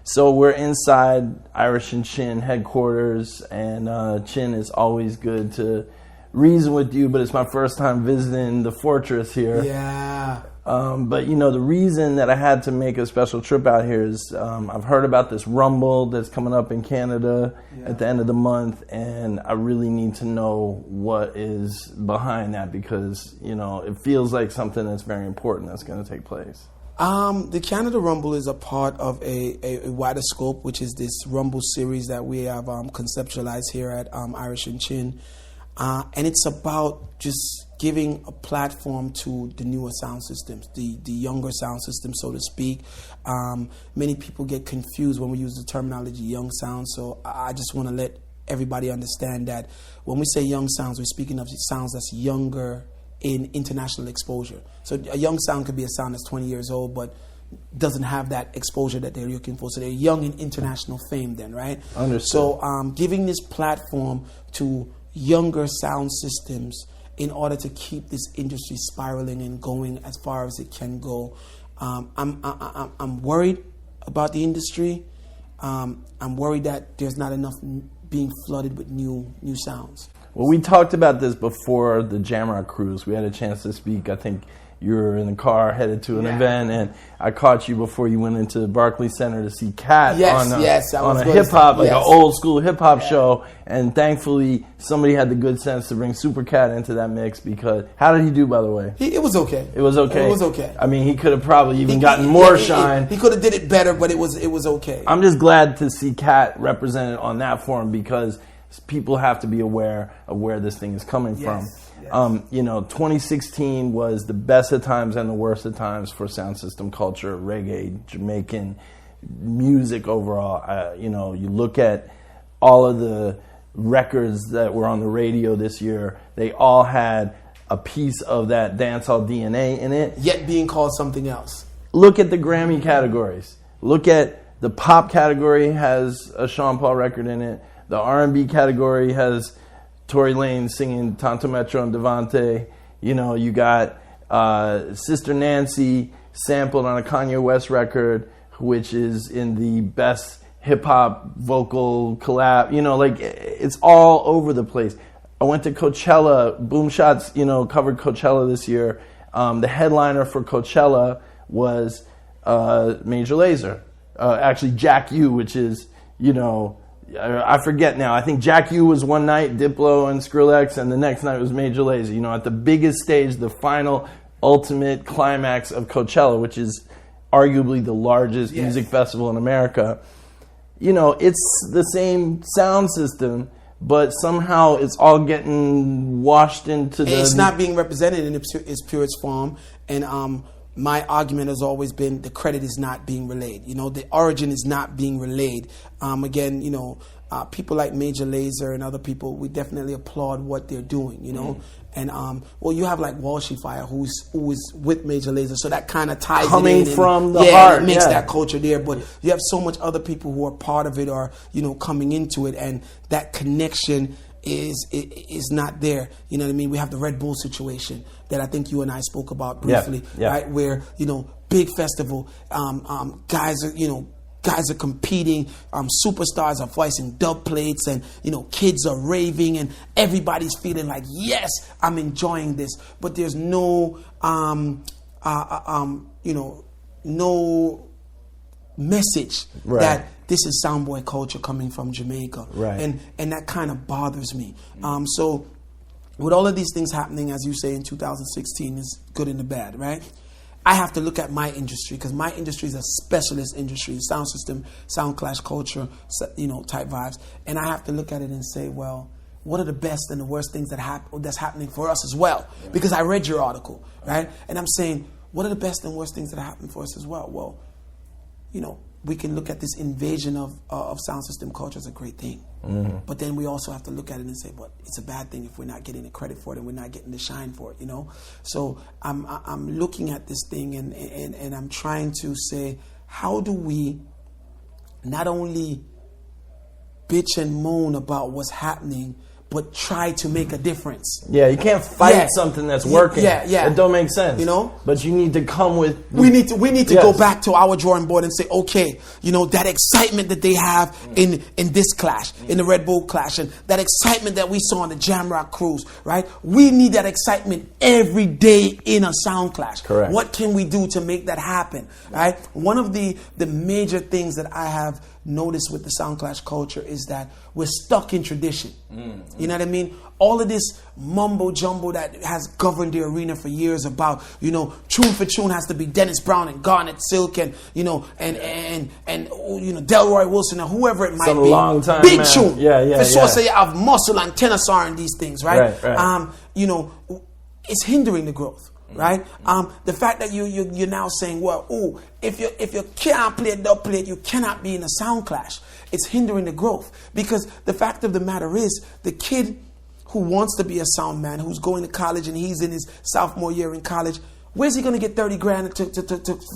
So we're inside Irish and Chin headquarters, and Chin is always good to reason with you, but it's my first time visiting the fortress here. Yeah. But the reason that I had to make a special trip out here is I've heard about this Rumble that's coming up in Canada at the end of the month, and I really need to know what is behind that because, it feels like something that's very important that's going to take place. The Canada Rumble is a part of a wider scope, which is this Rumble series that we have conceptualized here at Irish and Chin. And it's about just giving a platform to the newer sound systems, the younger sound systems, so to speak. Many people get confused when we use the terminology young sound, so I just want to let everybody understand that when we say young sounds, we're speaking of sounds that's younger in international exposure. So a young sound could be a sound that's 20 years old, but doesn't have that exposure that they're looking for. So they're young in international fame then, right? Understood. So giving this platform to younger sound systems in order to keep this industry spiraling and going as far as it can go. I'm worried about the industry. I'm worried that there's not enough being flooded with new sounds. Well, we talked about this before the Jamrock cruise. We had a chance to speak. I think you were in the car headed to an event, and I caught you before you went into the Barclays Center to see Cat on a hip-hop, like an old-school hip-hop show. And thankfully, somebody had the good sense to bring Super Cat into that mix because... How did he do, by the way? It was okay. It was okay? It was okay. I mean, he could have probably even gotten more shine. He could have did it better, but it was okay. I'm just glad to see Cat represented on that forum because people have to be aware of where this thing is coming from. Yes. 2016 was the best of times and the worst of times for sound system culture, reggae, Jamaican music overall. You look at all of the records that were on the radio this year, they all had a piece of that dancehall DNA in it. Yet being called something else. Look at the Grammy categories. Look at the pop category has a Sean Paul record in it. The R&B category has Tory Lanez singing Tonto Metro and Devante. You got Sister Nancy sampled on a Kanye West record, which is in the best hip-hop vocal collab. It's all over the place. I went to Coachella. Boom Shots, covered Coachella this year. The headliner for Coachella was Major Lazer. Actually, Jack U, which is, I forget now. I think Jack U was one night, Diplo and Skrillex, and the next night was Major Lazer. At the biggest stage, the final ultimate climax of Coachella, which is arguably the largest music festival in America. It's the same sound system, but somehow it's all getting washed into the... It's not being represented in its purest form, and my argument has always been the credit is not being relayed. The origin is not being relayed. Again, people like Major Lazer and other people, we definitely applaud what they're doing, And, you have like Walshy Fire, who is with Major Lazer, so that kind of ties coming it in. From the heart. It makes that culture there. But you have so much other people who are part of it or, coming into it, and that connection is not there. You know what I mean? We have the Red Bull situation that I think you and I spoke about briefly, right? Where, big festival, guys are competing, superstars are voicing dub plates, and kids are raving, and everybody's feeling like, yes, I'm enjoying this. But there's no no message that this is soundboy culture coming from Jamaica, and that kind of bothers me. So with all of these things happening, as you say, in 2016 is good and the bad, right? I have to look at my industry because my industry is a specialist industry, sound system, sound clash culture, type vibes, and I have to look at it and say, well, what are the best and the worst things that's happening for us as well? Because I read your article, right? And I'm saying, what are the best and worst things that are happening for us as well? Well, we can look at this invasion of sound system culture as a great thing. Mm-hmm. But then we also have to look at it and say, but it's a bad thing if we're not getting the credit for it and we're not getting the shine for it, So I'm looking at this thing and I'm trying to say, how do we not only bitch and moan about what's happening, but try to make a difference. Yeah, you can't fight something that's working. It don't make sense. You know? But you need to come with... We need to go back to our drawing board and say, okay, you know, that excitement that they have in this clash, in the Red Bull clash, and that excitement that we saw on the Jamrock cruise, right? We need that excitement every day in a sound clash. Correct. What can we do to make that happen, right? One of the major things that I have noticed with the sound clash culture is that we're stuck in tradition. You know what I mean? All of this mumbo jumbo that has governed the arena for years about, you know, tune for tune has to be Dennis Brown and Garnet Silk and, you know, and you know, Delroy Wilson or whoever it might be. Long time, Big man. tune. Yeah. For sure, say of Muscle and Tenor and these things, right? Right. You know, it's hindering the growth. Right, the fact that you're now saying, well, if you can't play a dub plate, you cannot be in a sound clash. It's hindering the growth, because the fact of the matter is, the kid who wants to be a sound man, who's going to college and he's in his sophomore year in college, where's he going to get 30 grand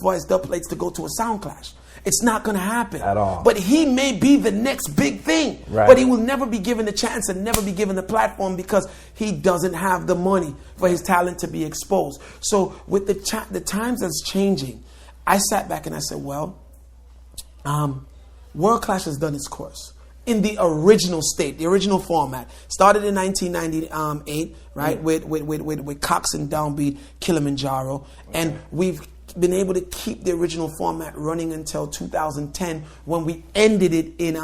for his dub plates to go to a sound clash? It's not going to happen at all. But he may be the next big thing. Right. But he will never be given the chance and never be given the platform because he doesn't have the money for his talent to be exposed. So with the times that's changing, I sat back and I said, well, World Clash has done its course in the original state, the original format. Started in 1998, right, with Cox and Downbeat, Kilimanjaro, and we've been able to keep the original format running until 2010, when we ended it in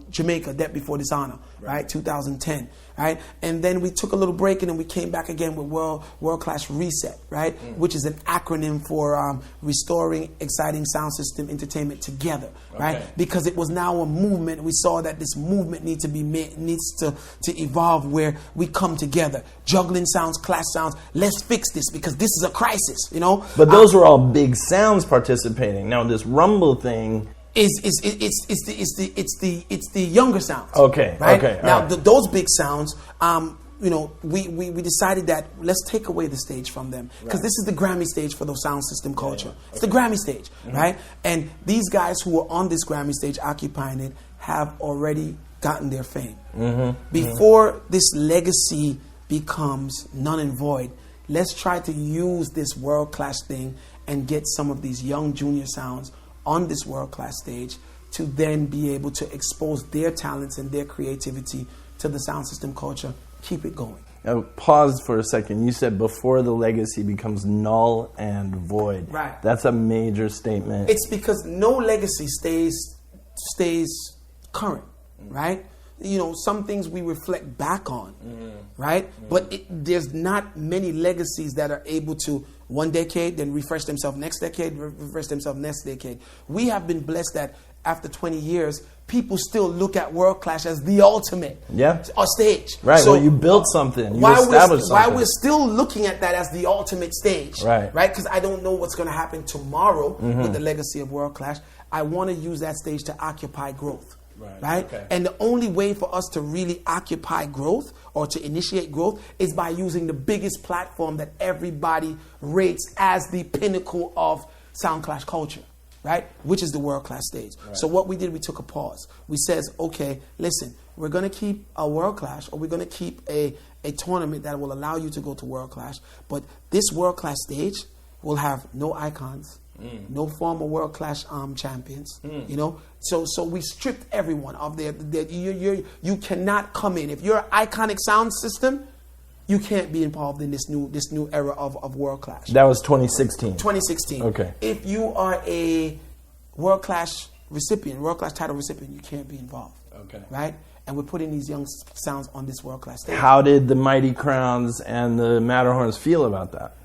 Jamaica, Debt Before Dishonor, right? 2010, right? And then we took a little break, and then we came back again with World Clash Reset, right? Which is an acronym for Restoring Exciting Sound System Entertainment Together, right? Because it was now a movement. We saw that this movement needs to evolve, where we come together, juggling sounds, clash sounds. Let's fix this, because this is a crisis, you know. But those were all big sounds participating. Now this Rumble thing it's the younger sounds. Okay. Right? Okay. Now those big sounds, you know, we decided that let's take away the stage from them, because this is the Grammy stage for the sound system culture. It's the Grammy stage, right? And these guys who are on this Grammy stage occupying it have already gotten their fame. Before this legacy becomes null and void, let's try to use this World Clash thing and get some of these young junior sounds on this World Clash stage to then be able to expose their talents and their creativity to the sound system culture. Keep it going. Now, pause for a second. You said before the legacy becomes null and void. Right. That's a major statement. It's because no legacy stays current, right? You know, some things we reflect back on, right? But there's not many legacies that are able to one decade, then refresh themselves next decade, refresh themselves next decade. We have been blessed that after 20 years, people still look at World Clash as the ultimate stage. Right, so you built something, you established something. Why we're still looking at that as the ultimate stage, right? Because I don't know what's going to happen tomorrow with the legacy of World Clash. I want to use that stage to occupy growth. Right? Okay. And the only way for us to really occupy growth or to initiate growth is by using the biggest platform that everybody rates as the pinnacle of sound clash culture, right? Which is the World Clash stage. Right. So what we did, we took a pause. We said, okay, listen, we're going to keep a World Clash, or we're going to keep a tournament that will allow you to go to World Clash. But this World Clash stage will have no icons, no former World Clash champions, you know. So we stripped everyone of their you cannot come in. If you're an iconic sound system, you can't be involved in this new era of World Clash. That was 2016. 2016. Okay. If you are a World Clash recipient, World Clash title recipient, you can't be involved. Okay. Right? And we're putting these young sounds on this World Clash stage. How did the Mighty Crowns and the Matterhorns feel about that?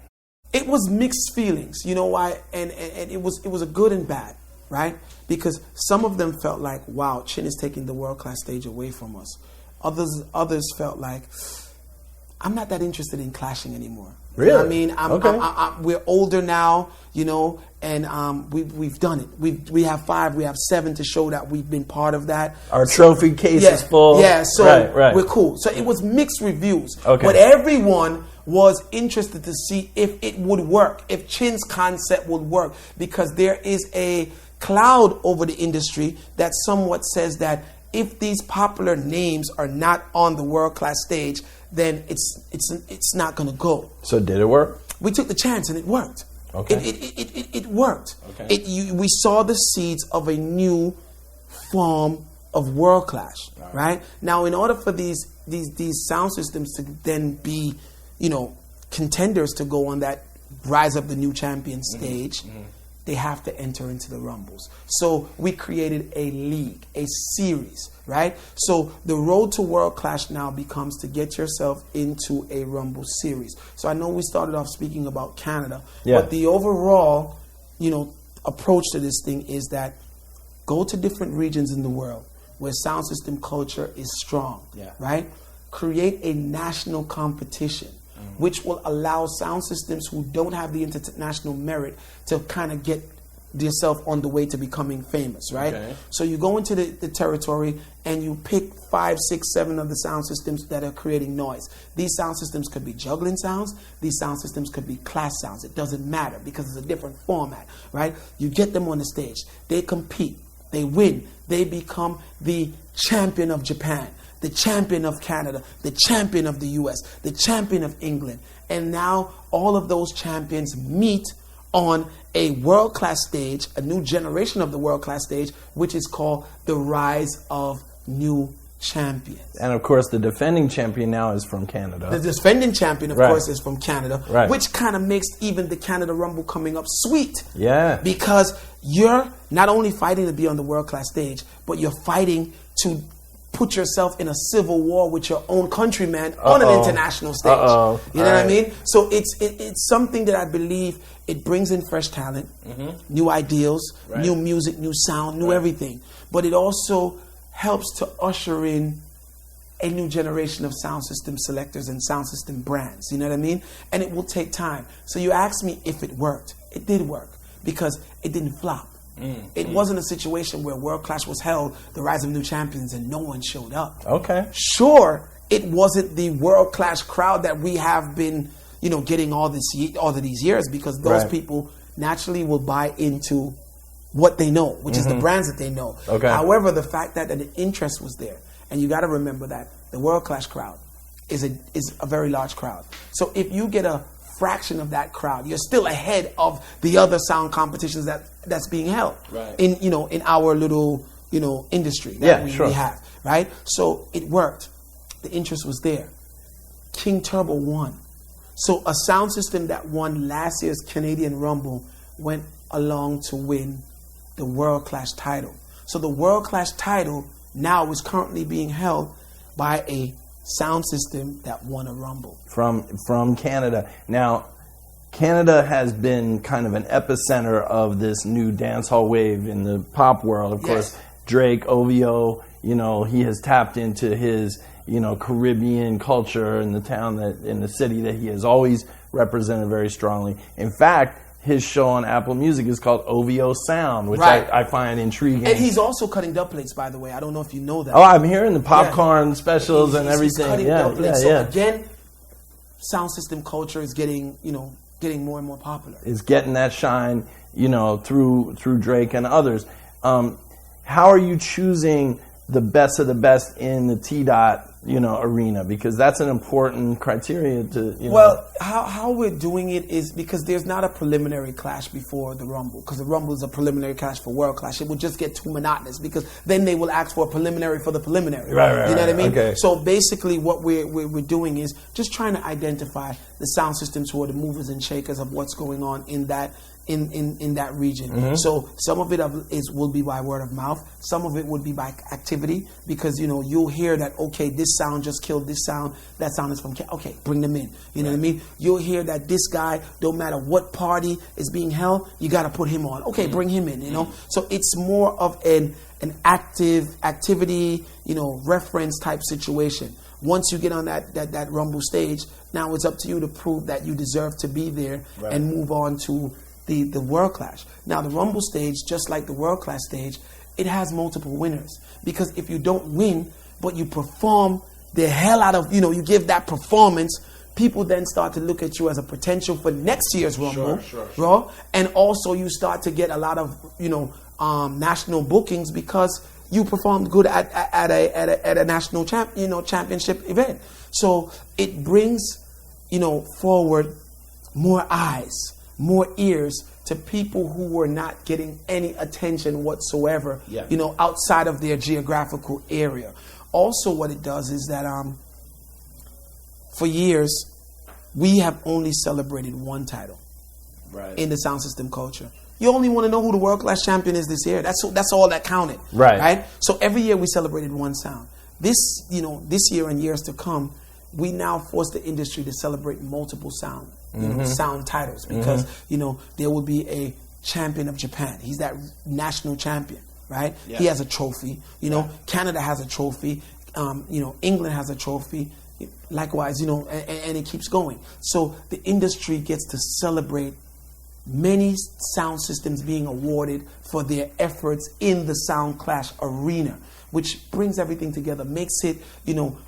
It was mixed feelings, you know why? And it was a good and bad, right? Because some of them felt like, wow, Chin is taking the World Clash stage away from us. Others felt like, I'm not that interested in clashing anymore. Really? You know what I mean, we're older now, you know, and we've done it. We have 5, we have 7 to show that we've been part of that. Our trophy case is full. Yeah, so we're cool. So it was mixed reviews. Okay. But everyone was interested to see if it would work, if Chin's concept would work, because there is a cloud over the industry that somewhat says that if these popular names are not on the world class stage, then it's not going to go. So did it work? We took the chance and it worked. Okay. It worked. Okay. We saw the seeds of a new form of world clash, right? Now, in order for these sound systems to then be, contenders to go on that Rise of the New Champion stage, they have to enter into the Rumbles. So we created a league, a series, right? So the road to World Clash now becomes to get yourself into a Rumble series. So I know we started off speaking about Canada, but the overall, approach to this thing is that go to different regions in the world where sound system culture is strong, right? Create a national competition, which will allow sound systems who don't have the international merit to kind of get yourself on the way to becoming famous, right? Okay. So you go into the territory and you pick 5, 6, 7 of the sound systems that are creating noise. These sound systems could be juggling sounds. These sound systems could be class sounds. It doesn't matter because it's a different format, right? You get them on the stage. They compete. They win. They become the champion of Japan, the champion of Canada, the champion of the US, the champion of England. And now all of those champions meet on a world-class stage, a new generation of the world-class stage, which is called the Rise of New Champions. And of course, the defending champion now is from Canada. The defending champion, of course, is from Canada, which kind of makes even the Canada Rumble coming up sweet. Yeah. Because you're not only fighting to be on the world-class stage, but you're fighting to put yourself in a civil war with your own countryman on an international stage. You know what I mean? So it's something that I believe it brings in fresh talent, new ideals, new music, new sound, new everything. But it also helps to usher in a new generation of sound system selectors and sound system brands. You know what I mean? And it will take time. So you asked me if it worked. It did work because it didn't flop. It wasn't a situation where World Clash was held, the Rise of New Champions, and no one showed up. Okay. Sure, it wasn't the World Clash crowd that we have been, getting all of these years, because those people naturally will buy into what they know, which is the brands that they know. Okay. However, the fact that the interest was there, and you got to remember that the World Clash crowd is a very large crowd. So if you get a fraction of that crowd, you're still ahead of the other sound competitions that's being held in our little industry that we have, right? So it worked. The interest was there. King Turbo won. So a sound system that won last year's Canadian Rumble went along to win the World Clash title. So the World Clash title now is currently being held by a sound system that won a Rumble. From Canada. Now, Canada has been kind of an epicenter of this new dancehall wave in the pop world. Of course, Drake, OVO, he has tapped into his, Caribbean culture in the city that he has always represented very strongly. In fact, his show on Apple Music is called OVO Sound, which I find intriguing. And he's also cutting dub plates, by the way. I don't know if you know that. Oh, I'm hearing the popcorn specials and everything. He's cutting dub plates. So again, sound system culture is getting more and more popular. Is getting that shine, through Drake and others. How are you choosing the best of the best in the T-Dot, arena? Because that's an important criteria to, Well, how we're doing it is because there's not a preliminary clash before the Rumble, because the Rumble is a preliminary clash for World Clash. It would just get too monotonous because then they will ask for a preliminary for the preliminary. Right, you know what I mean? Okay. So basically what we're doing is just trying to identify the sound systems who are the movers and shakers of what's going on in that region. So some of it will be by word of mouth. Some of it would be by activity, because you'll hear that, okay, this sound just killed this sound. That sound is from okay, bring them in. You know what I mean? You'll hear that this guy, don't matter what party is being held, you got to put him on. Okay, bring him in. So it's more of an activity, reference type situation. Once you get on that Rumble stage, now it's up to you to prove that you deserve to be there and move on to the World Clash. Now, the Rumble stage, just like the World Clash stage, it has multiple winners. Because if you don't win, but you perform the hell out of, you give that performance, people then start to look at you as a potential for next year's Rumble. Sure. And also you start to get a lot of, national bookings, because you performed good at a national championship event. So it brings, forward more eyes, more ears to people who were not getting any attention whatsoever, outside of their geographical area. Also, what it does is that for years, we have only celebrated one title in the sound system culture. You only want to know who the world-class champion is this year. That's all that counted. Right? So every year we celebrated one sound. This year and years to come, we now force the industry to celebrate multiple sound titles, because there will be a champion of Japan. He's that national champion, right? Yeah. He has a trophy. Canada has a trophy. England has a trophy. Likewise, and it keeps going. So the industry gets to celebrate many sound systems being awarded for their efforts in the Sound Clash arena, which brings everything together, makes it,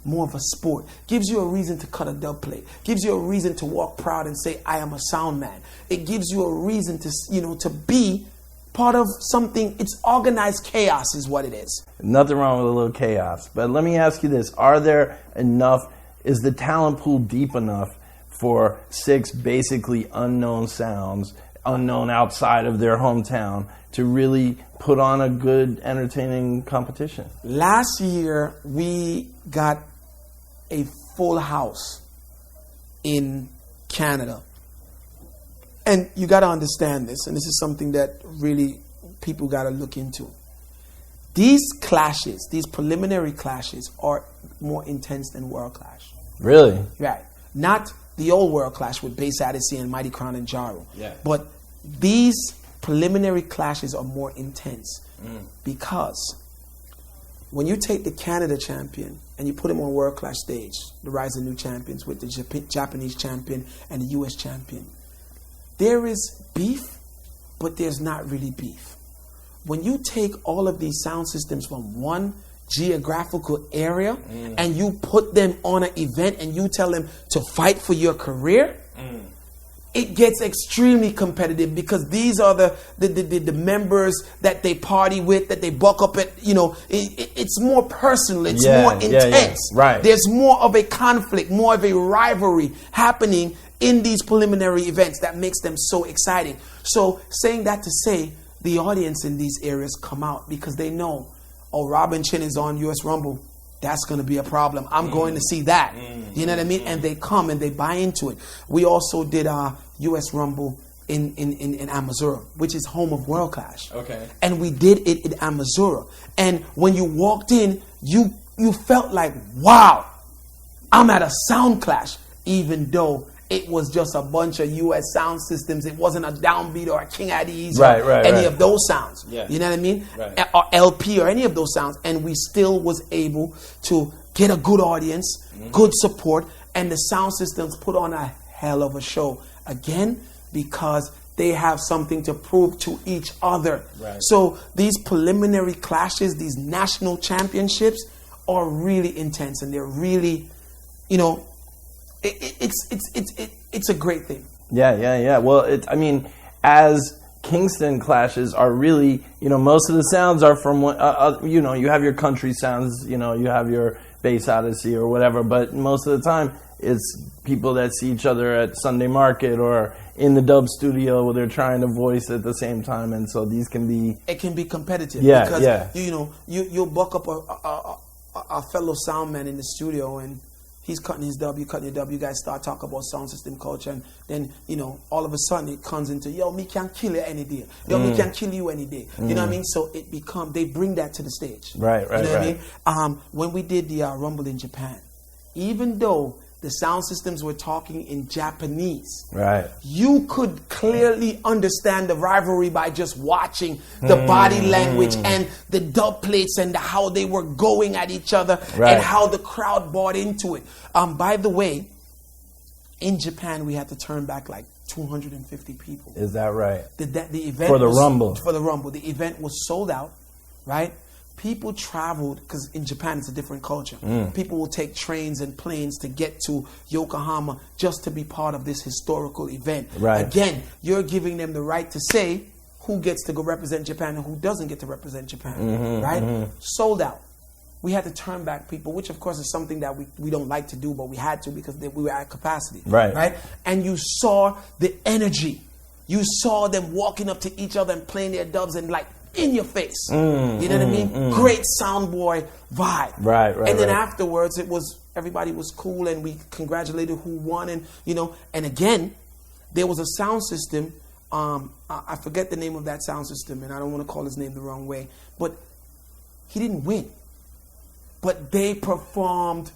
more of a sport, gives you a reason to cut a dub plate, gives you a reason to walk proud and say, I am a sound man. It gives you a reason to, to be part of something. It's organized chaos is what it is. Nothing wrong with a little chaos. But let me ask you this. Is the talent pool deep enough for 6 basically unknown sounds, unknown outside of their hometown, to really put on a good, entertaining competition? Last year, we got a full house in Canada. And you got to understand this, and this is something that really people got to look into. These clashes, these preliminary clashes, are more intense than World Clash. Really? Right. Not the old World Clash with Bass Odyssey and Mighty Crown and Jaro. Yeah. But these preliminary clashes are more intense because when you take the Canada champion and you put him on World Clash stage, the Rise of New Champions, with the Japanese champion and the US champion, there is beef, but there's not really beef. When you take all of these sound systems from one geographical area and you put them on an event and you tell them to fight for your career, it gets extremely competitive, because these are the members that they party with, that they buck up at. It's more personal, it's more intense. Right. There's more of a conflict, more of a rivalry happening in these preliminary events that makes them so exciting. So saying that to say, the audience in these areas come out because they know, Robin Chin is on US Rumble. That's going to be a problem. I'm going to see that. You know what I mean? And they come and they buy into it. We also did our US Rumble in Amazura, which is home of World Clash. Okay. And we did it in Amazura. And when you walked in, you felt like, wow, I'm at a sound clash, even though it was just a bunch of US sound systems. It wasn't a Downbeat or a King Addies or any of those sounds. Yeah. You know what I mean? Right. Or LP or any of those sounds. And we still was able to get a good audience, good support, and the sound systems put on a hell of a show. Again, because they have something to prove to each other. Right. So these preliminary clashes, these national championships, are really intense, and they're really, it's a great thing. Yeah. Well, as Kingston clashes are really, most of the sounds are from, you have your country sounds, you have your Bass Odyssey or whatever, but most of the time it's people that see each other at Sunday Market or in the dub studio where they're trying to voice at the same time, and so these can be... It can be competitive. Yeah, because, you'll buck up a fellow sound man in the studio, and he's cutting his dub, you cutting your dub, you guys start talking about sound system culture, and then, all of a sudden it comes into, me can kill you any day. Me can kill you any day. You know what I mean? So they bring that to the stage. Right. You know what I mean? When we did the Rumble in Japan, even though the sound systems were talking in Japanese, right, you could clearly understand the rivalry by just watching the body language and the dub plates and how they were going at each other, and how the crowd bought into it. By the way, in Japan we had to turn back like 250 people. Is that right? The event for the Rumble. For the Rumble, the event was sold out, right? People traveled, because in Japan it's a different culture. People will take trains and planes to get to Yokohama just to be part of this historical event. Right. Again, you're giving them the right to say who gets to go represent Japan and who doesn't get to represent Japan, right? Sold out. We had to turn back people, which of course is something that we don't like to do, but we had to because we were at capacity, right? And you saw the energy. You saw them walking up to each other and playing their dubs and like in your face. You know what I mean? Great Soundboy vibe. Right. And then afterwards, everybody was cool and we congratulated who won, and and again, there was a sound system. I forget the name of that sound system, and I don't want to call his name the wrong way, but he didn't win. But they performed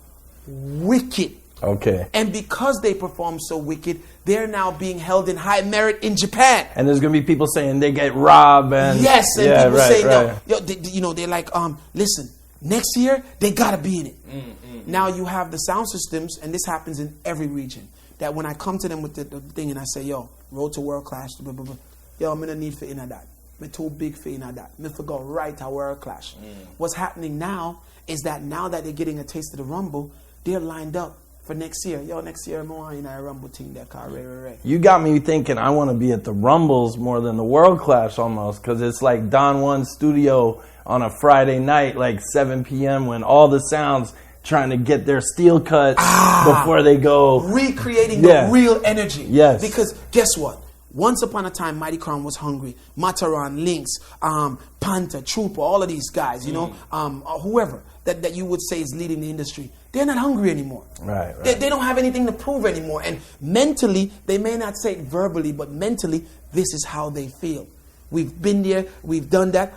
wicked. Okay. And because they performed so wicked, they're now being held in high merit in Japan. And there's going to be people saying they get robbed. And yes, and people saying, no, they're like, listen, next year, they got to be in it. Now you have the sound systems, and this happens in every region, that when I come to them with the thing and I say, yo, Road to World Clash, blah, blah, blah, yo, I'm going to need for inner that. I'm too big for inner that. I'm for go right to World Clash. What's happening now is that now that they're getting a taste of the Rumble, they're lined up for next year. Yo, next year, I'm in a Rumble team that car. You got me thinking I want to be at the Rumbles more than the World Clash almost, because it's like Don Juan's studio on a Friday night, like 7 p.m. when all the sounds trying to get their steel cut before they go. Recreating the real energy. Yes. Because guess what? Once upon a time, Mighty Crown was hungry. Mataran, Lynx, Panther, Trooper, all of these guys, whoever that you would say is leading the industry, they're not hungry anymore. Right. They don't have anything to prove anymore. And mentally, they may not say it verbally, but mentally, this is how they feel. We've been there, we've done that.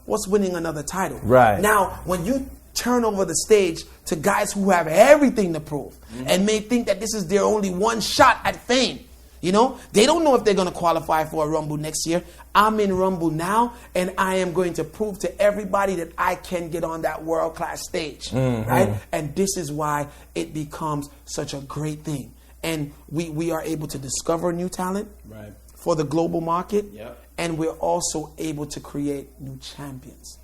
What's winning another title? Right. Now, when you turn over the stage to guys who have everything to prove and may think that this is their only one shot at fame, they don't know if they're going to qualify for a Rumble next year. I'm in Rumble now, and I am going to prove to everybody that I can get on that world-class stage, right? And this is why it becomes such a great thing. And we are able to discover new talent for the global market, and we're also able to create new champions.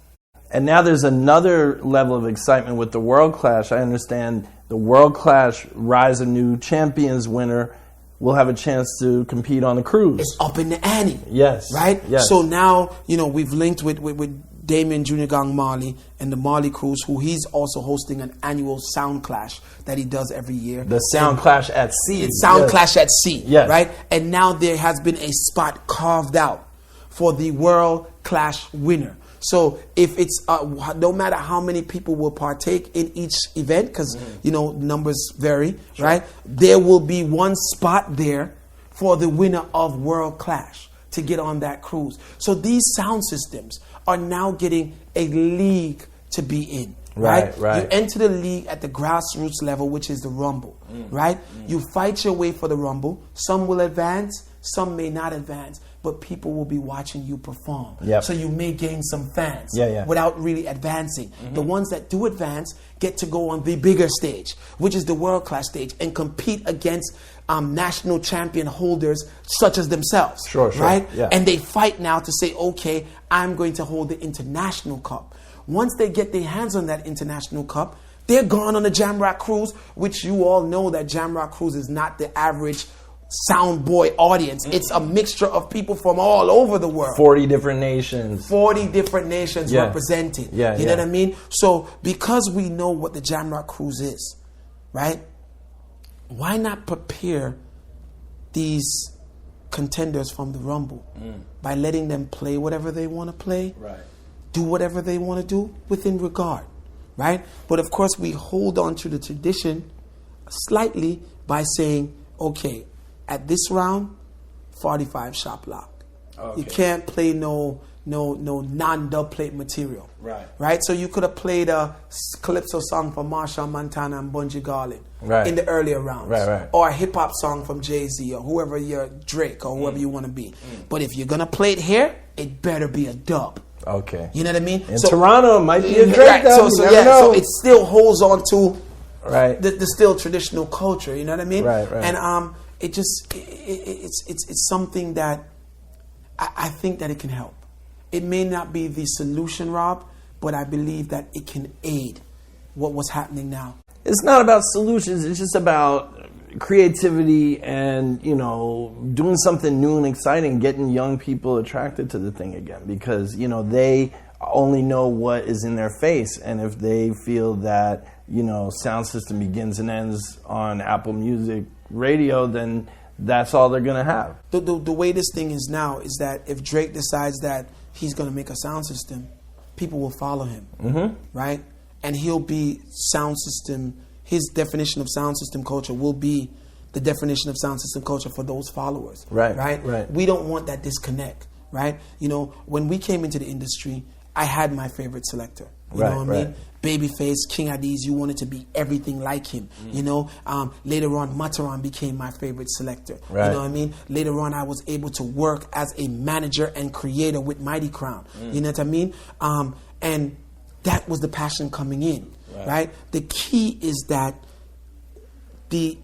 And now there's another level of excitement with the World Clash. I understand the World Clash Rise of New Champions winner will have a chance to compete on the cruise. It's up in the ante. Yes. Right? Yes. So now, we've linked with Damien Junior Gang Marley and the Marley Cruise, who he's also hosting an annual Sound Clash that he does every year. The Sound Clash at Sea. It's Sound Clash at Sea. Yes. Right? And now there has been a spot carved out for the World Clash winner. So if it's no matter how many people will partake in each event, because numbers vary, right? There will be one spot there for the winner of World Clash to get on that cruise. So these sound systems are now getting a league to be in. Right? You enter the league at the grassroots level, which is the Rumble, right? You fight your way for the Rumble. Some will advance, some may not advance, but people will be watching you perform. So you may gain some fans without really advancing. The ones that do advance get to go on the bigger stage, which is the World Class stage, and compete against national champion holders such as themselves. Right? Yeah. And they fight now to say, okay, I'm going to hold the International Cup. Once they get their hands on that International Cup, they're gone on the Jamrock Cruise, which you all know that Jamrock Cruise is not the average Soundboy audience. It's a mixture of people from all over the world. 40 different nations. 40 different nations represented. You know what I mean? So because we know what the Jamrock Cruise is, right? Why not prepare these contenders from the Rumble by letting them play whatever they want to play? Do whatever they want to do within regard, right? But of course, we hold on to the tradition slightly by saying, okay, at this round, 45 shop lock. You can't play no non-dub plate material, right? So you could have played a calypso song from Marshall Montana and Bunji Garlin in the earlier rounds, or a hip hop song from Jay-Z or whoever you're, Drake or whoever you want to be. But if you're gonna play it here, it better be a dub. You know what I mean? In Toronto, it might be a Drake dub. So it still holds on to the still traditional culture. You know what I mean? And it's something that I think that it can help. It may not be the solution, Rob, but I believe that it can aid what's happening now. It's not about solutions. It's just about creativity and, you know, doing something new and exciting, getting young people attracted to the thing again, because, you know, they only know what is in their face. And if they feel that, you know, Sound System begins and ends on Apple Music radio, then that's all they're going to have. The way this thing is now is that if Drake decides that he's going to make a sound system, people will follow him, right? And he'll be sound system. His definition of sound system culture will be the definition of sound system culture for those followers. Right. We don't want that disconnect, right? You know, when we came into the industry, I had my favorite selector. You know what I mean? Babyface, King Addies, you wanted to be everything like him. You know, later on, Mataran became my favorite selector. You know what I mean? Later on, I was able to work as a manager and creator with Mighty Crown. You know what I mean? And that was the passion coming in, right? The key is that the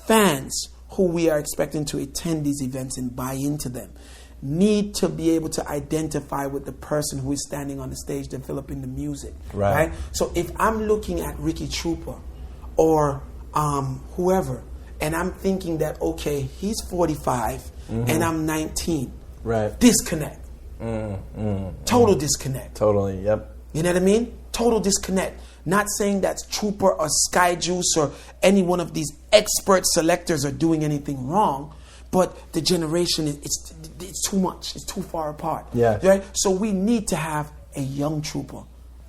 fans who we are expecting to attend these events and buy into them need to be able to identify with the person who is standing on the stage developing the music, right? So if I'm looking at Ricky Trooper or whoever, and I'm thinking that, okay, he's 45 and I'm 19, disconnect. Total disconnect. Totally, yep. You know what I mean? Total disconnect. Not saying that Trooper or Sky Juice or any one of these expert selectors are doing anything wrong, but the generation, it's too much. It's too far apart. Right? So we need to have a young Trooper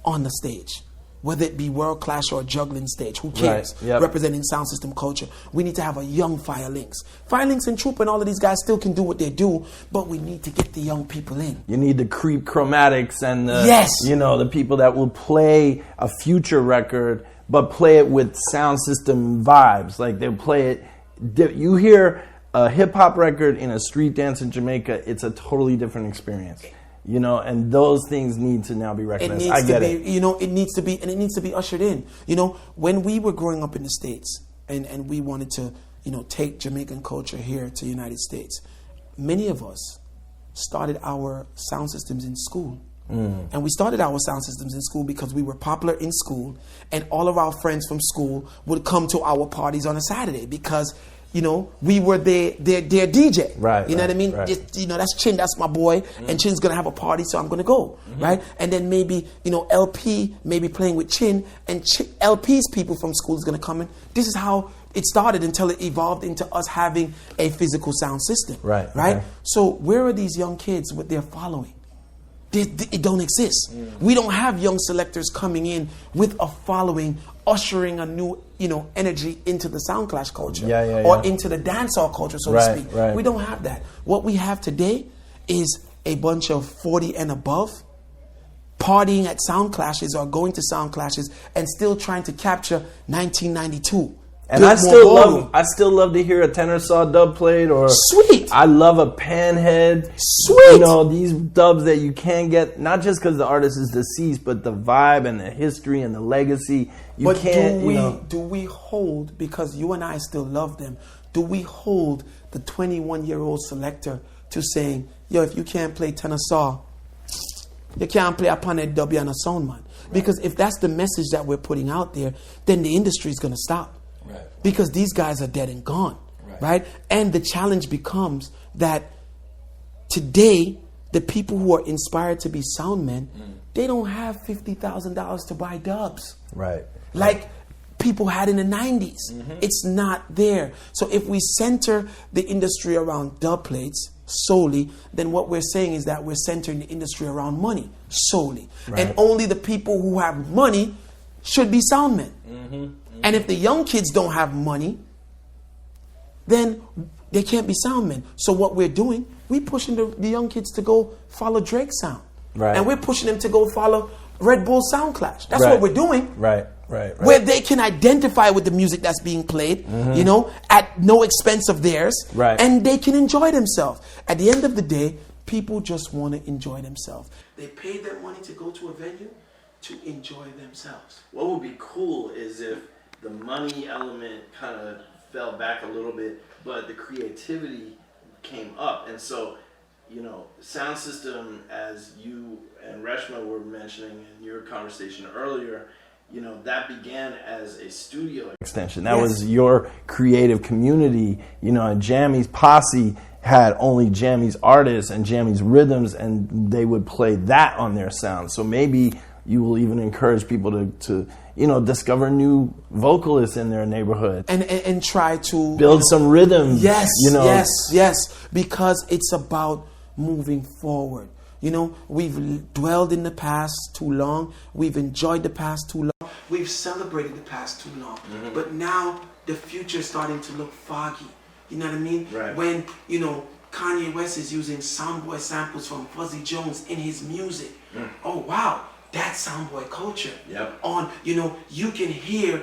on the stage, whether it be World Clash or a juggling stage. Who cares? Representing sound system culture. We need to have a young Firelinks. Firelinks and Trooper and all of these guys still can do what they do, but we need to get the young people in. You need the Creep Chromatics and the, you know, the people that will play a future record, but play it with sound system vibes. Like they'll play it. You hear a hip hop record in a street dance in Jamaica, it's a totally different experience. You know, and those things need to now be recognized. I get it. You know, it needs to be ushered in. You know, when we were growing up in the States and we wanted to, you know, take Jamaican culture here to the United States, many of us started our sound systems in school. And we started our sound systems in school because we were popular in school, and all of our friends from school would come to our parties on a Saturday because, you know, we were their DJ. You know what I mean? You know, that's Chin, that's my boy, and Chin's going to have a party, so I'm going to go, right? And then maybe, you know, LP maybe playing with Chin, and LP's people from school is going to come in. This is how it started until it evolved into us having a physical sound system. Right? So where are these young kids with their following? It don't exist. We don't have young selectors coming in with a following, ushering a new, you know, energy into the sound clash culture or into the dancehall culture, so to speak. We don't have that. What we have today is a bunch of 40 and above partying at sound clashes or going to sound clashes and still trying to capture 1992. And I still love to hear a tenor saw dub played, or I love a panhead. You know, these dubs that you can get, not just because the artist is deceased, but the vibe and the history and the legacy. Do we hold, because you and I still love them, do we hold the 21-year-old selector to saying, yo, if you can't play tenor saw, you can't play a panhead dub and a sound man? Because if that's the message that we're putting out there, then the industry is going to stop. Because these guys are dead and gone, right? And the challenge becomes that today, the people who are inspired to be sound men, they don't have $50,000 to buy dubs. Like people had in the 90s. It's not there. So if we center the industry around dub plates solely, then what we're saying is that we're centering the industry around money solely. And only the people who have money should be sound men. And if the young kids don't have money, then they can't be sound men. So what we're doing, we're pushing the young kids to go follow Drake's sound. And we're pushing them to go follow Red Bull Sound Clash. That's what we're doing. Where they can identify with the music that's being played, you know, at no expense of theirs. And they can enjoy themselves. At the end of the day, people just want to enjoy themselves. They pay their money to go to a venue to enjoy themselves. What would be cool is if the money element kind of fell back a little bit, but the creativity came up. And so, you know, sound system, as you and Reshma were mentioning in your conversation earlier, that began as a studio extension. That was your creative community, and Jammy's posse had only Jammy's artists and Jammy's rhythms, and they would play that on their sound. So maybe you will even encourage people to discover new vocalists in their neighborhood. And try to build some rhythms. Yes, yes, because it's about moving forward. We've dwelled in the past too long. We've enjoyed the past too long. We've celebrated the past too long. Mm-hmm. But now the future is starting to look foggy. You know what I mean? Right. When, Kanye West is using Soundboy samples from Fuzzy Jones in his music. Mm. Oh, wow. That's Soundboy culture. Yep. You can hear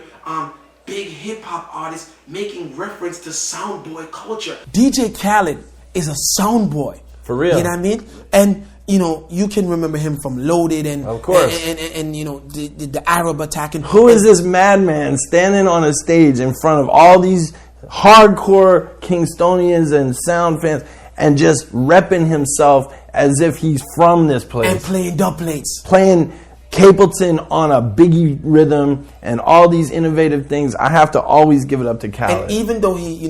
big hip-hop artists making reference to Soundboy culture. DJ Khaled is a Soundboy. For real. You know what I mean? And you can remember him from Loaded and of course, and the Arab attacking. Who is this madman standing on a stage in front of all these hardcore Kingstonians and sound fans and just repping himself as if he's from this place and playing dub plates, playing Capleton on a Biggie rhythm and all these innovative things? I have to always give it up to Khaled. And even though he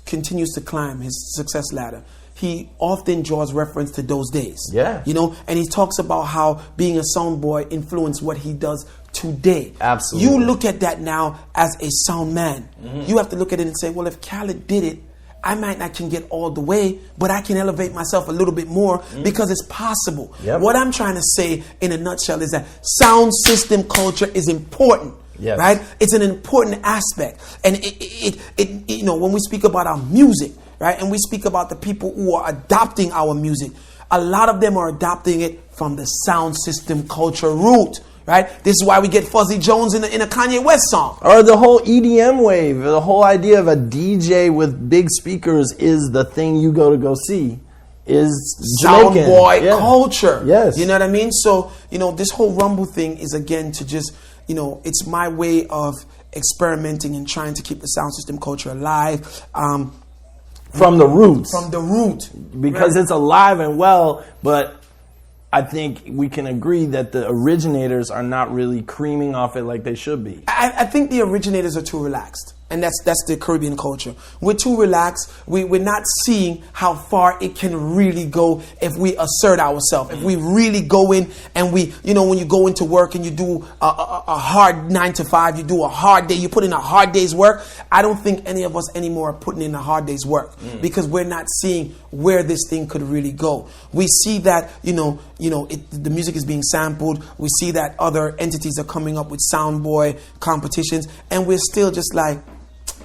continues to climb his success ladder, he often draws reference to those days. Yeah. And he talks about how being a sound boy influenced what he does today. Absolutely. You look at that now as a sound man. Mm-hmm. You have to look at it and say, well, if Khaled did it, I might not can get all the way, but I can elevate myself a little bit more because it's possible. Yep. What I'm trying to say in a nutshell is that sound system culture is important. Yes. Right? It's an important aspect. And it when we speak about our music, right, and we speak about the people who are adopting our music, a lot of them are adopting it from the sound system culture root. Right? This is why we get Fuzzy Jones in a Kanye West song. Or the whole EDM wave. The whole idea of a DJ with big speakers is the thing you go see. Is Jamaican. Soundboy culture. Yes. You know what I mean? So, this whole Rumble thing is, again, to just, it's my way of experimenting and trying to keep the sound system culture alive. From the roots. From the root. Because it's alive and well, but I think we can agree that the originators are not really creaming off it like they should be. I think the originators are too relaxed. And that's the Caribbean culture. We're too relaxed. We're not seeing how far it can really go if we assert ourselves. If we really go in and we, when you go into work and you do a hard 9 to 5, you do a hard day, you put in a hard day's work. I don't think any of us anymore are putting in a hard day's work because we're not seeing where this thing could really go. We see that, the music is being sampled. We see that other entities are coming up with Soundboy competitions, and we're still just like,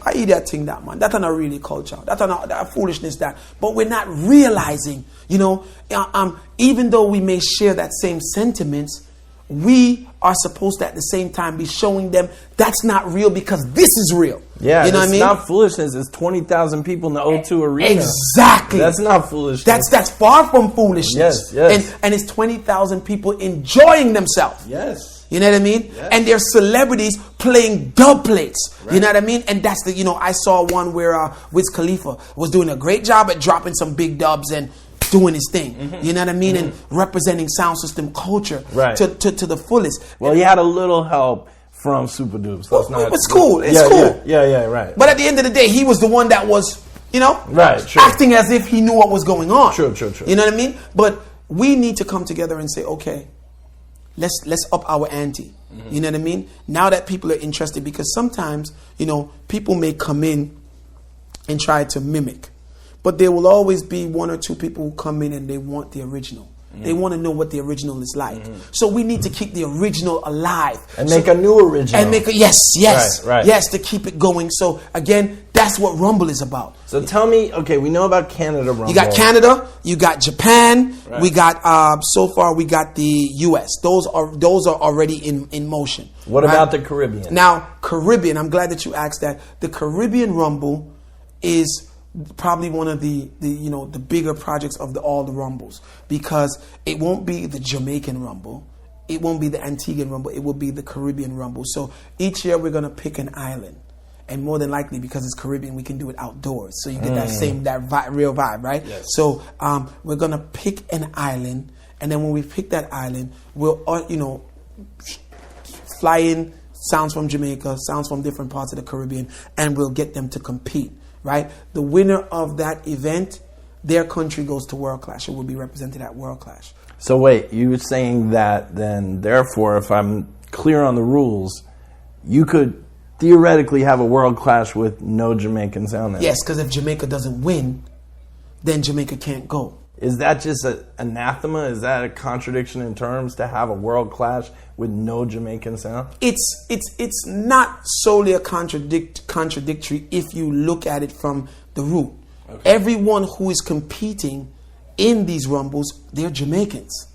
I eat that thing, that man. That's not really culture. That's not that foolishness. That, but we're not realizing, even though we may share that same sentiments, we are supposed to at the same time be showing them that's not real because this is real. Yeah, what I mean? It's not foolishness. It's 20,000 people in the O2 Arena. Exactly. That's not foolishness. That's far from foolishness. Yes. And it's 20,000 people enjoying themselves. Yes. You know what I mean? Yes. And there's celebrities playing dub plates. Right. You know what I mean? And that's I saw one where Wiz Khalifa was doing a great job at dropping some big dubs and doing his thing. Mm-hmm. You know what I mean? Mm-hmm. And representing sound system culture to the fullest. Well, he had a little help from Super Dupes. So it's cool. It's cool. Yeah, right. But at the end of the day, he was the one that was, right, true. acting as if he knew what was going on. True. You know what I mean? But we need to come together and say, okay, let's up our ante. Mm-hmm. You know what I mean? Now that people are interested, because sometimes, people may come in and try to mimic, but there will always be one or two people who come in and they want the original. Mm-hmm. They want to know what the original is like. Mm-hmm. So we need to keep the original alive. And make a new original. And make yes. Right. Yes, to keep it going. So again, that's what Rumble is about. So tell me, okay, we know about Canada Rumble. You got Canada, you got Japan, we got so far we got the US. Those are already in motion. What about the Caribbean? Now, Caribbean, I'm glad that you asked that. The Caribbean Rumble is probably one of the bigger projects of all the Rumbles, because it won't be the Jamaican Rumble, it won't be the Antiguan Rumble, it will be the Caribbean Rumble. So each year we're going to pick an island, and more than likely, because it's Caribbean, we can do it outdoors, so you get that real vibe, right? Yes. So we're going to pick an island, and then when we pick that island, we'll fly in sounds from Jamaica, sounds from different parts of the Caribbean, and we'll get them to compete, right? The winner of that event, their country goes to World Clash. It will be represented at World Clash. So wait, you were saying that then, therefore, if I'm clear on the rules, you could theoretically have a World Clash with no Jamaican sound in it? Yes, because if Jamaica doesn't win, then Jamaica can't go. Is that just an anathema? Is that a contradiction in terms to have a World Clash with no Jamaican sound? It's not solely a contradictory if you look at it from the root. Okay. Everyone who is competing in these rumbles, they're Jamaicans.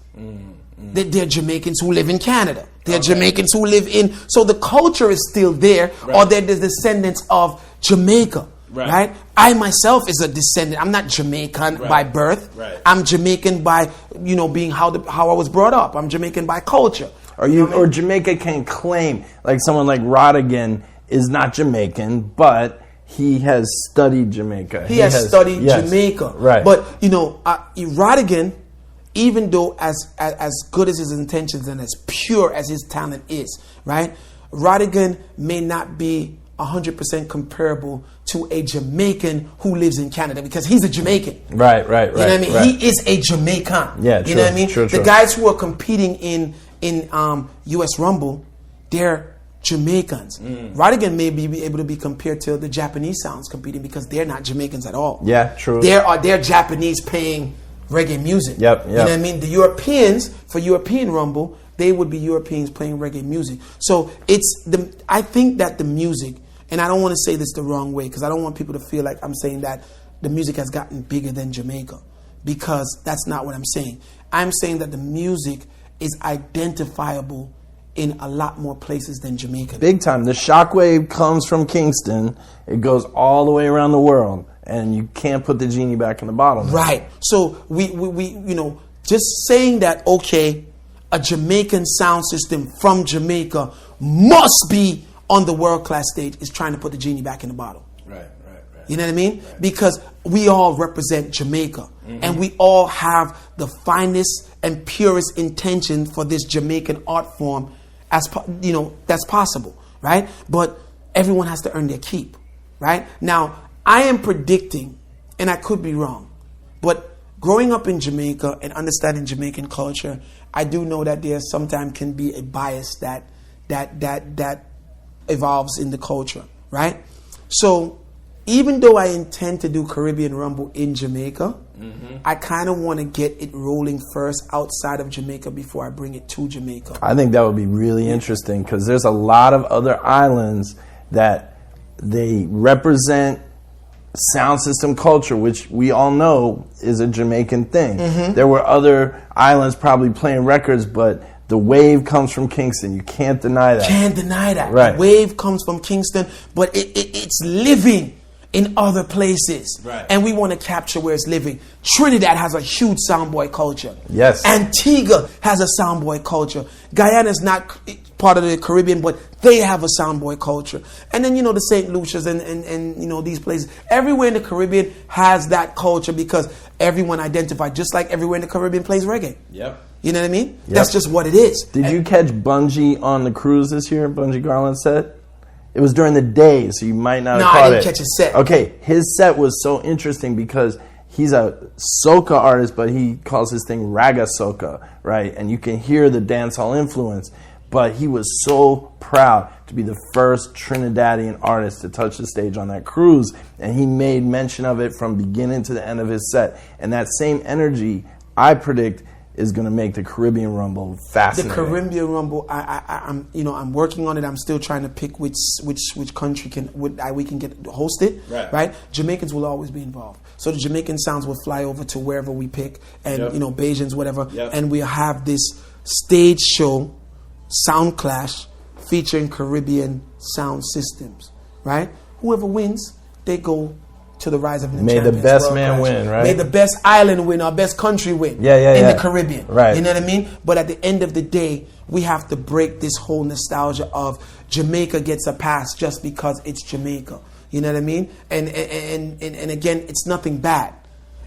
They're Jamaicans who live in Canada. They're Jamaicans who live in... So the culture is still there, or they're the descendants of Jamaica. Right. I myself is a descendant. I'm not Jamaican by birth. I'm Jamaican by, being how I was brought up. I'm Jamaican by culture. Or Jamaica can claim, like someone like Rodigan is not Jamaican, but he has studied Jamaica. He has studied Jamaica. Right. But, Rodigan, even though as good as his intentions and as pure as his talent is, right? Rodigan may not be 100% comparable to a Jamaican who lives in Canada because he's a Jamaican. Right. You know what I mean? He is a Jamaican. Yeah, you know what I mean? True. The guys who are competing in US Rumble, they're Jamaicans. Rodigan may be able to be compared to the Japanese sounds competing because they're not Jamaicans at all. Yeah, true. They're Japanese playing reggae music. Yep. You know what I mean? The Europeans, for European Rumble, they would be Europeans playing reggae music. So I think that the music, and I don't want to say this the wrong way because I don't want people to feel like I'm saying that the music has gotten bigger than Jamaica, because that's not what I'm saying. I'm saying that the music is identifiable in a lot more places than Jamaica. Big time. The shockwave comes from Kingston. It goes all the way around the world, and you can't put the genie back in the bottle. Right. So we just saying that, okay, a Jamaican sound system from Jamaica must be on the World Clash stage is trying to put the genie back in the bottle. Right. You know what I mean? Right. Because we all represent Jamaica, and we all have the finest and purest intention for this Jamaican art form that's possible, right? But everyone has to earn their keep, right? Now, I am predicting, and I could be wrong, but growing up in Jamaica and understanding Jamaican culture, I do know that there sometimes can be a bias that evolves in the culture, right? So even though I intend to do Caribbean Rumble in Jamaica, I kind of want to get it rolling first outside of Jamaica before I bring it to Jamaica. I think that would be really interesting because there's a lot of other islands that they represent sound system culture, which we all know is a Jamaican thing. There were other islands probably playing records, but the wave comes from Kingston. You can't deny that. Can't deny that. Right. The wave comes from Kingston, but it's living in other places. Right. And we want to capture where it's living. Trinidad has a huge soundboy culture. Yes. Antigua has a soundboy culture. Guyana is not part of the Caribbean, but they have a soundboy culture. And then, the St. Lucia's and these places. Everywhere in the Caribbean has that culture because everyone identified, just like everywhere in the Caribbean plays reggae. Yep. You know what I mean? Yep. That's just what it is. Did you catch Bungie on the cruise this year? Bungie Garland set? It was during the day, so you might not have caught it. No, I didn't catch his set. Okay, his set was so interesting because he's a soca artist, but he calls his thing raga soca, right? And you can hear the dancehall influence. But he was so proud to be the first Trinidadian artist to touch the stage on that cruise, and he made mention of it from beginning to the end of his set. And that same energy, I predict, is going to make the Caribbean Rumble fascinating. The Caribbean Rumble, I'm working on it. I'm still trying to pick which country we can get to host it. Right? Jamaicans will always be involved. So the Jamaican sounds will fly over to wherever we pick, and Bajans, whatever, and we'll have this stage show, Sound Clash, featuring Caribbean sound systems. Right? Whoever wins, they go to the Rise of the Champions. May the best man win, right? May the best island win or best country win in the Caribbean. Right. You know what I mean? But at the end of the day, we have to break this whole nostalgia of Jamaica gets a pass just because it's Jamaica. You know what I mean? And again, it's nothing bad.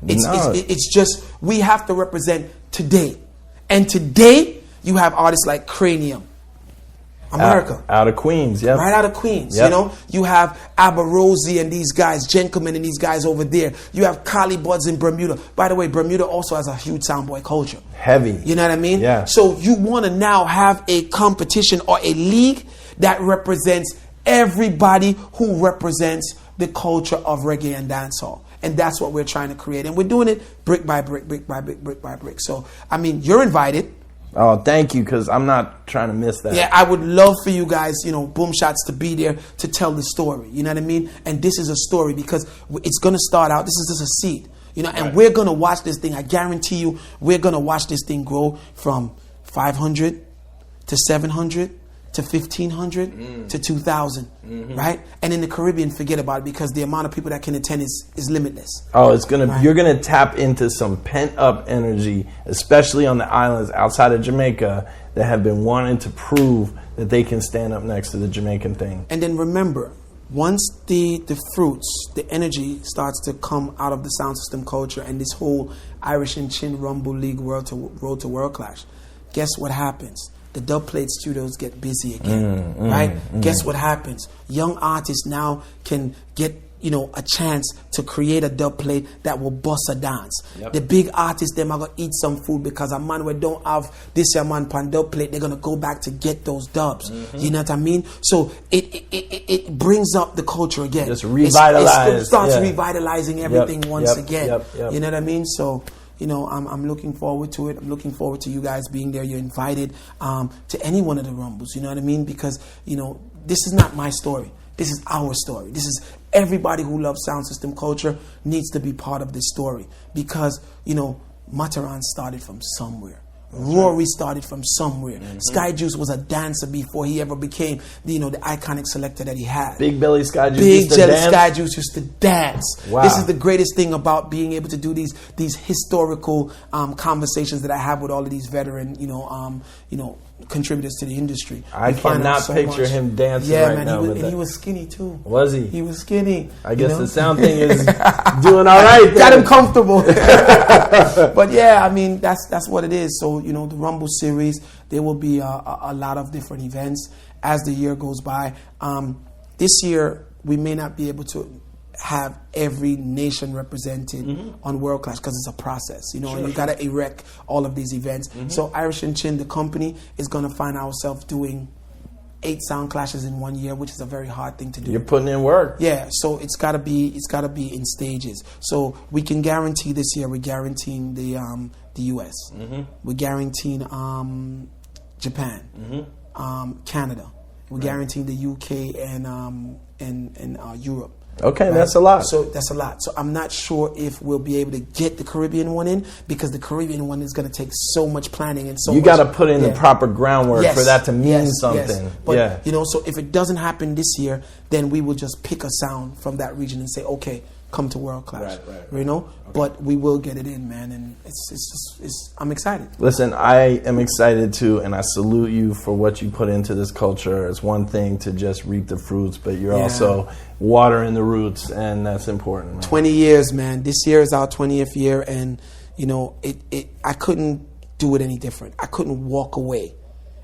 It's just we have to represent today. And today, you have artists like Cranium. America. Out of Queens, yep. Right out of Queens, Yep. you know. You have Abarosi and these guys, Gentlemen and these guys over there. You have Cali Buds in Bermuda. By the way, Bermuda also has a huge soundboy culture. Heavy. You know what I mean? Yeah. So you want to now have a competition or a league that represents everybody who represents the culture of reggae and dancehall. And that's what we're trying to create. And we're doing it brick by brick, brick by brick, brick by brick. So, I mean, you're invited. Oh, thank you, because I'm not trying to miss that. Yeah, I would love for you guys, you know, Boom Shots to be there to tell the story. You know what I mean? And this is a story because it's going to start out, this is just a seed. You know, and we're going to watch this thing. I guarantee you, we're going to watch this thing grow from 500 to 700 to 1,500 to 2,000, right? And in the Caribbean, forget about it because the amount of people that can attend is limitless. Oh, it's gonna. You're gonna tap into some pent up energy, especially on the islands outside of Jamaica that have been wanting to prove that they can stand up next to the Jamaican thing. And then remember, once the fruits, the energy starts to come out of the sound system culture and this whole Irish and Chin Rumble League Road to World Clash, guess what happens? The dubplate studios get busy again, right? Guess what happens? Young artists now can get, you know, a chance to create a dubplate that will bust a dance. Yep. The big artists, them are going to eat some food because a man we don't have this a man pan dubplate, they're going to go back to get those dubs. You know what I mean? So it brings up the culture again. Just revitalize. It starts revitalizing everything once again. Yep. You know what I mean? So, you know, I'm looking forward to it. I'm looking forward to you guys being there. You're invited to any one of the Rumbles. You know what I mean? Because, you know, this is not my story. This is our story. This is everybody who loves sound system culture needs to be part of this story. Because, you know, Mataran started from somewhere. Rory started from somewhere. Sky Juice was a dancer before he ever became, you know, the iconic selector that he had. Big Belly Sky Juice Big used to Jelly dance? Sky Juice used to dance. Wow. This is the greatest thing about being able to do these historical conversations that I have with all of these veteran, you know, contributors to the industry. I cannot picture him dancing right now. And he was skinny too. Was he? He was skinny. I guess the sound thing is doing all right. Got him comfortable. But yeah, I mean that's what it is. So, you know, the Rumble series, there will be a lot of different events as the year goes by. This year we may not be able to have every nation represented on World Clash because it's a process, you know, and you got to erect all of these events. So Irish and Chin, the company, is going to find ourselves doing 8 sound clashes in 1 year, which is a very hard thing to do. You're putting in work. Yeah, so it's gotta be in stages. So we can guarantee this year, we're guaranteeing the US, we're guaranteeing Japan, Canada, we're guaranteeing the UK and Europe. Okay, Right? that's a lot. So that's a lot. So I'm not sure if we'll be able to get the Caribbean one in because the Caribbean one is going to take so much planning and so you much. got to put in the proper groundwork for that to mean something. Yes. But you know, so if it doesn't happen this year, then we will just pick a sound from that region and say, okay, come to World Clash. Right. You know, but we will get it in, man, and it's I'm excited. Listen, I am excited too, and I salute you for what you put into this culture. It's one thing to just reap the fruits, but you're also watering the roots, and that's important, man. 20 years, man. This year is our 20th year, and you know, I couldn't do it any different. I couldn't walk away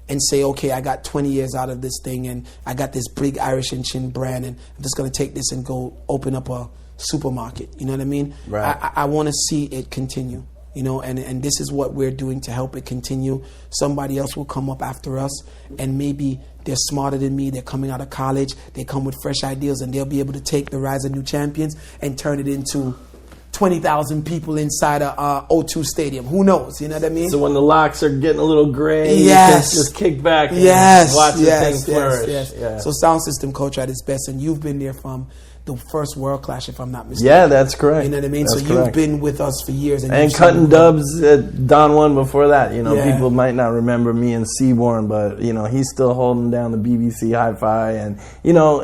and say, okay, I got 20 years out of this thing, and I got this big Irish and Chin brand, and I'm just going to take this and go open up a supermarket. You know what I mean? Right. I want to see it continue. You know, and this is what we're doing to help it continue. Somebody else will come up after us, and maybe they're smarter than me. They're coming out of college. They come with fresh ideas, and they'll be able to take the Rise of New Champions and turn it into 20,000 people inside a O2 Stadium. Who knows? You know what I mean? So when the locks are getting a little gray, you can just kick back and watch the thing flourish. Yes. So sound system culture at its best, and you've been there from the first World Clash, if I'm not mistaken. Yeah, that's correct. You know what I mean? That's so correct. You've been with us for years. And cutting dubs at Don One before that. You know, Yeah. people might not remember me and Seaborn, but, you know, he's still holding down the BBC Hi-Fi. And, you know,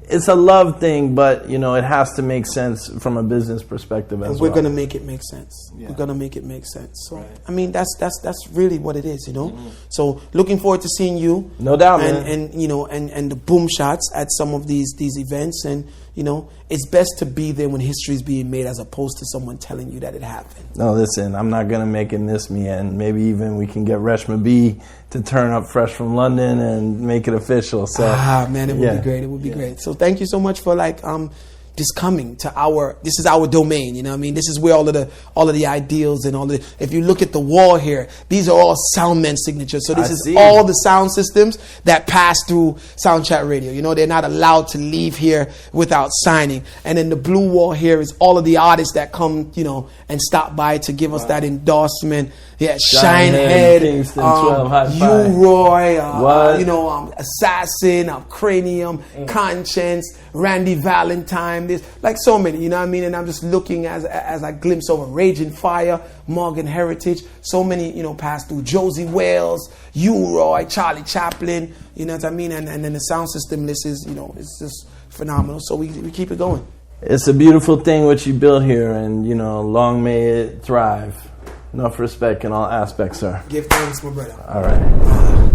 it's a love thing, but you know, it has to make sense from a business perspective as well. We're gonna make it make sense. Yeah. We're gonna make it make sense. So I mean, that's really what it is, you know. Mm-hmm. So looking forward to seeing you, no doubt, and you know, and the boom shots at some of these events, and you know, it's best to be there when history is being made as opposed to someone telling you that it happened. No, listen, I'm not gonna make it miss me, and maybe even we can get Reshma B to turn up fresh from London and make it official. So man, it would be great. It would be great. So thank you so much for just coming to this is our domain, you know what I mean? This is where all of the ideals and all the, if you look at the wall here, these are all Soundman signatures. So this is all the sound systems that pass through Soundchat Radio. You know, they're not allowed to leave here without signing. And then the blue wall here is all of the artists that come, you know, and stop by to give us that endorsement. Yeah, Shinehead, Kingston, 12 High Five. U-Roy, you know, Assassin, Cranium, Conscience, Randy Valentine. There's like so many, you know what I mean? And I'm just looking as I glimpse over Raging Fire, Morgan Heritage, so many, you know, pass through. Josie Wales, U-Roy, Charlie Chaplin, you know what I mean? And then the sound system list is, you know, it's just phenomenal. So we keep it going. It's a beautiful thing what you built here, and, you know, long may it thrive. Enough respect in all aspects, sir. Give thanks, my brother. All right.